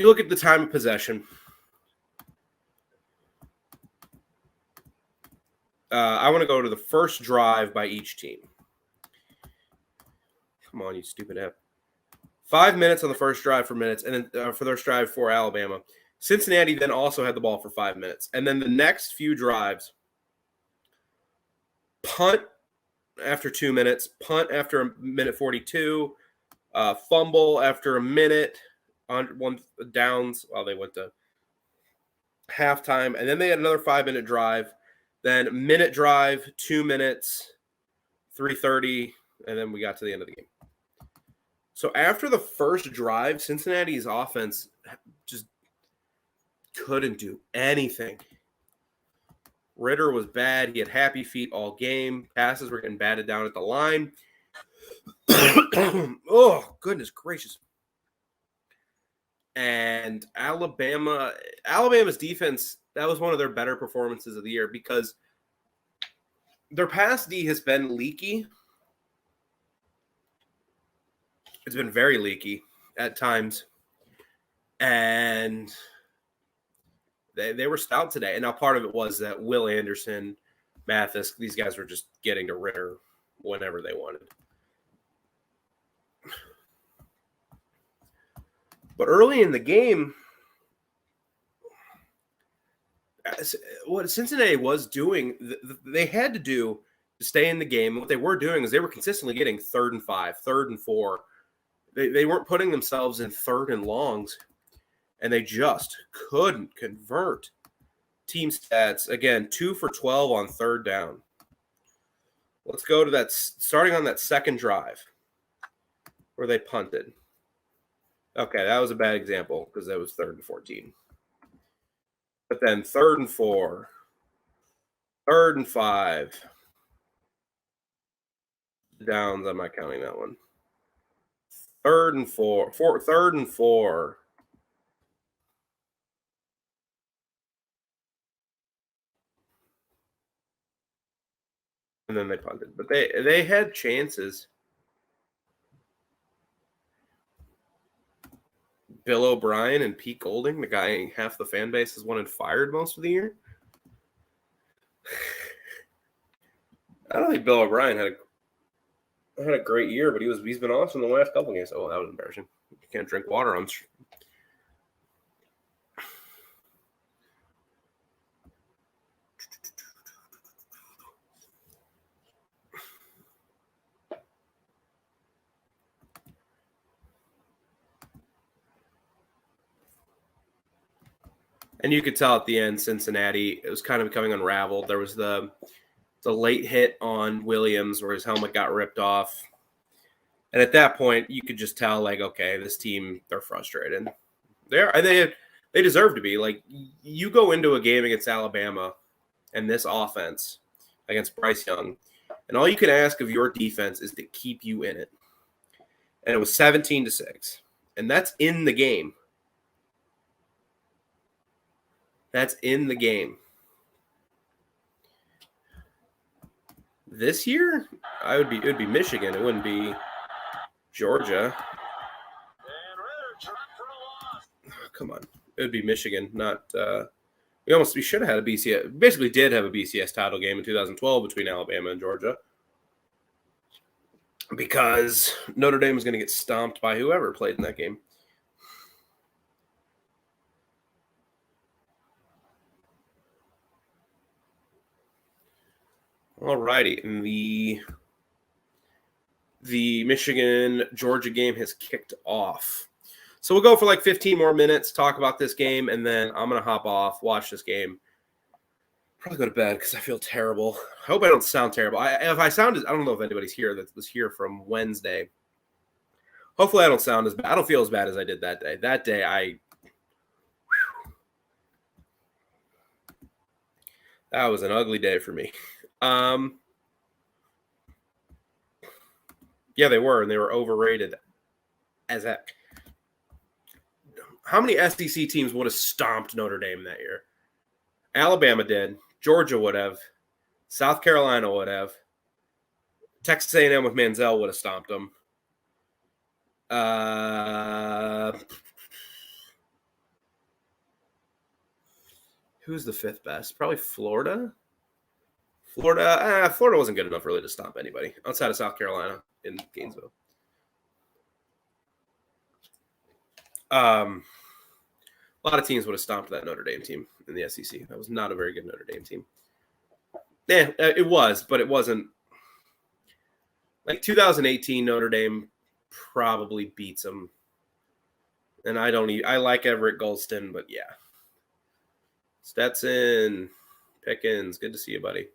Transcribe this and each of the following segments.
look at the time of possession, I want to go to the first drive by each team. Come on, you stupid app. 5 minutes on the first drive for minutes, and then for their drive for Alabama. Cincinnati then also had the ball for 5 minutes. And then the next few drives, punt after 2 minutes, punt after a minute 42, fumble after a minute on one downs while they went to halftime. And then they had another 5-minute drive, then minute drive, 2 minutes, 3:30, and then we got to the end of the game. So after the first drive, Cincinnati's offense just couldn't do anything. Ritter was bad. He had happy feet all game. Passes were getting batted down at the line. Oh, goodness gracious. And Alabama's defense, that was one of their better performances of the year because their pass D has been leaky. It's been very leaky at times. And they were stout today. And now part of it was that Will Anderson, Mathis, these guys were just getting to Ritter whenever they wanted. But early in the game, what Cincinnati was doing, they had to do to stay in the game. What they were doing is they were consistently getting 3rd and 5, 3rd and 4. They weren't putting themselves in 3rd and longs, and they just couldn't convert. Team stats, again, 2 for 12 on 3rd down. Let's go to that, starting on that second drive where they punted. Okay, that was a bad example because that was 3rd and 14. But then 3rd and 4, 3rd and 5. Downs, I'm not counting that one. 3rd and 4, 3rd and 4. And then they punted. But they had chances. Bill O'Brien and Pete Golding, the guy half the fan base has wanted fired most of the year. I don't think Bill O'Brien had a great year, but he's been awesome the last couple games. Oh, that was embarrassing. You can't drink water on. And you could tell at the end, Cincinnati, it was kind of becoming unraveled. There was the late hit on Williams where his helmet got ripped off. And at that point, you could just tell, like, okay, this team, they're frustrated. They deserve to be. Like, you go into a game against Alabama and this offense against Bryce Young, and all you can ask of your defense is to keep you in it. And it was 17-6. And that's in the game. That's in the game. This year, it would be Michigan. It wouldn't be Georgia. Come on. It would be Michigan, not we should have had a BCS. Basically did have a BCS title game in 2012 between Alabama and Georgia. Because Notre Dame was going to get stomped by whoever played in that game. All righty. And the Michigan-Georgia game has kicked off. So we'll go for like 15 more minutes, talk about this game, and then I'm going to hop off, watch this game. Probably go to bed because I feel terrible. I hope I don't sound terrible. If I sounded, I don't know if anybody's here that was here from Wednesday. Hopefully I don't sound as bad. I don't feel as bad as I did that day. That day, that was an ugly day for me. Yeah, they were, and they were overrated as heck. How many SEC teams would have stomped Notre Dame that year? Alabama did. Georgia would have. South Carolina would have. Texas A&M with Manziel would have stomped them. Who's the fifth best? Probably Florida. Florida wasn't good enough really to stop anybody outside of South Carolina in Gainesville. A lot of teams would have stomped that Notre Dame team in the SEC. That was not a very good Notre Dame team. Yeah, it was, but it wasn't. Like 2018 Notre Dame probably beats them. And I like Everett Golston, but yeah. Stetson, Pickens, good to see you, buddy.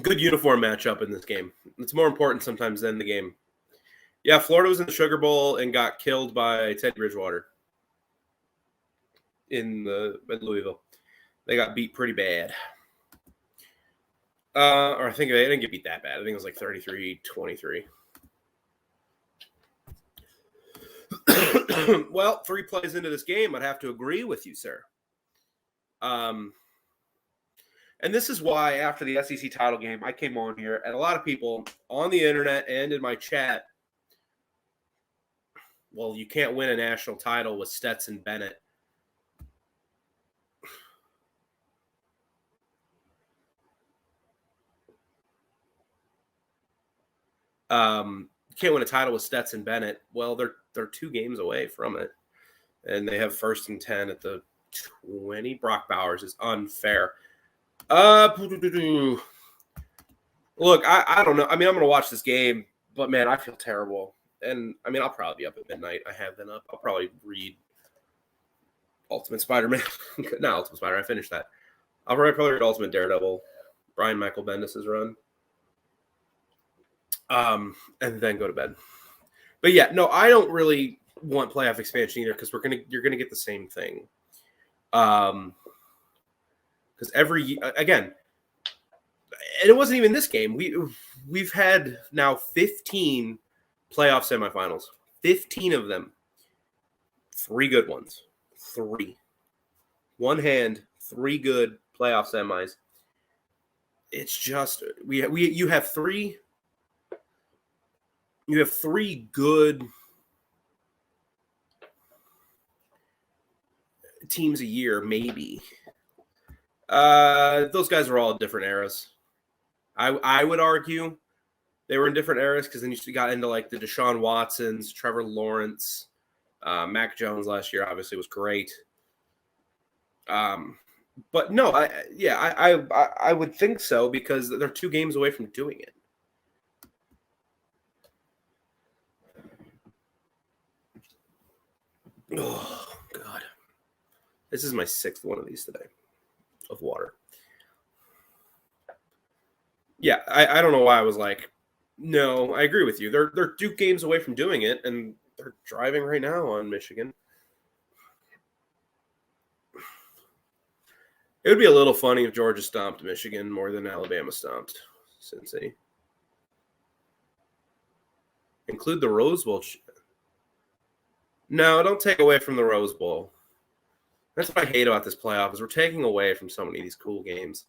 Good uniform matchup in this game. It's more important sometimes than the game. Yeah, Florida was in the Sugar Bowl and got killed by Teddy Bridgewater in Louisville. They got beat pretty bad. Or I think they didn't get beat that bad. I think it was like 33-23. Well, 3 plays into this game, I'd have to agree with you, sir. And this is why after the SEC title game, I came on here, and a lot of people on the internet and in my chat, well, you can't win a national title with Stetson Bennett. You can't win a title with Stetson Bennett. Well, they're 2 games away from it, and they have 1st and 10 at the 20. Brock Bowers is unfair. Look, I don't know. I mean, I'm going to watch this game, but, man, I feel terrible. And, I mean, I'll probably be up at midnight. I have been up. I'll probably read Ultimate Spider-Man. Not Ultimate Spider-Man. I finished that. I'll probably read Ultimate Daredevil, Brian Michael Bendis' run. And then go to bed. But, yeah, no, I don't really want playoff expansion either because you're going to get the same thing. Because again, and it wasn't even this game. We've had now 15 playoff semifinals. 15 of them. 3 good ones. 3. One hand, 3 good playoff semis. It's just you have 3. You have 3 good teams a year, maybe. Those guys are all different eras. I would argue they were in different eras because then you got into like the Deshaun Watsons, Trevor Lawrence, Mac Jones last year obviously was great. But no, I would think so because they're 2 games away from doing it. Oh God, this is my 6th one of these today of water. Yeah, I don't know why I was like, no, I agree with you. They're 2 games away from doing it, and they're driving right now on Michigan. It would be a little funny if Georgia stomped Michigan more than Alabama stomped Cincinnati. Include the Rose Bowl. No, don't take away from the Rose Bowl. That's what I hate about this playoff is we're taking away from so many of these cool games.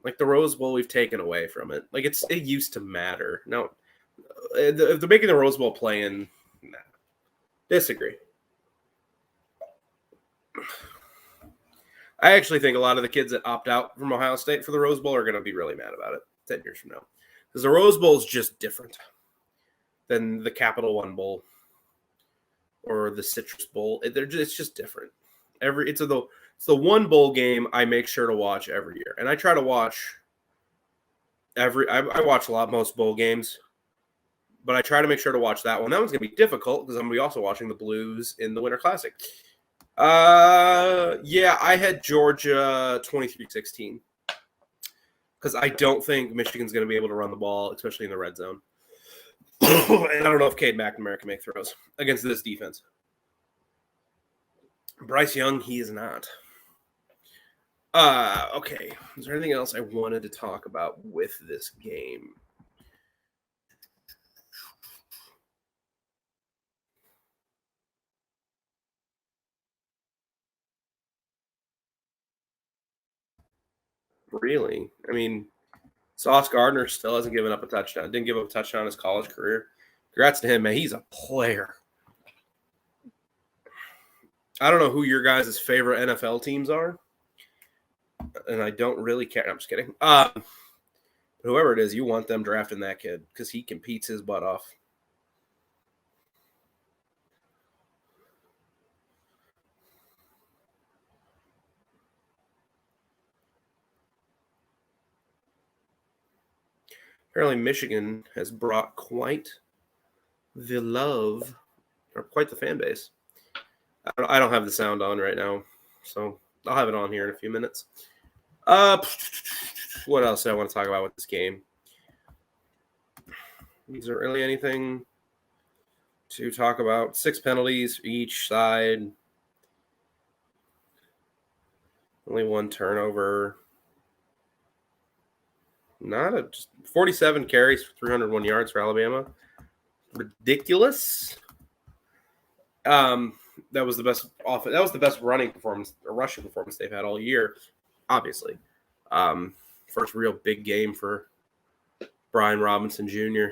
Like the Rose Bowl, we've taken away from it. Like it used to matter. No, if they're making the Rose Bowl play-in, nah. Disagree. I actually think a lot of the kids that opt out from Ohio State for the Rose Bowl are going to be really mad about it 10 years from now. Because the Rose Bowl is just different than the Capital One Bowl or the Citrus Bowl. It's just different. It's the one bowl game I make sure to watch every year. And I try to watch I watch most bowl games, but I try to make sure to watch that one. That one's going to be difficult because I'm going to be also watching the Blues in the Winter Classic. Yeah, I had Georgia 23-16 because I don't think Michigan's going to be able to run the ball, especially in the red zone. And I don't know if Cade McNamara can make throws against this defense. Bryce Young, he is not. Okay. Is there anything else I wanted to talk about with this game? Really? I mean, Sauce Gardner still hasn't given up a touchdown. Didn't give up a touchdown in his college career. Congrats to him, man. He's a player. I don't know who your guys' favorite NFL teams are, and I don't really care. I'm just kidding. Whoever it is, you want them drafting that kid because he competes his butt off. Apparently, Michigan has brought quite the love, or quite the fan base. I don't have the sound on right now, so I'll have it on here in a few minutes. What else do I want to talk about with this game? Is there really anything to talk about? 6 penalties each side. Only 1 turnover. Just 47 carries for 301 yards for Alabama. Ridiculous. That was the best offense. That was the best running performance or rushing performance they've had all year. Obviously, first real big game for Brian Robinson Jr.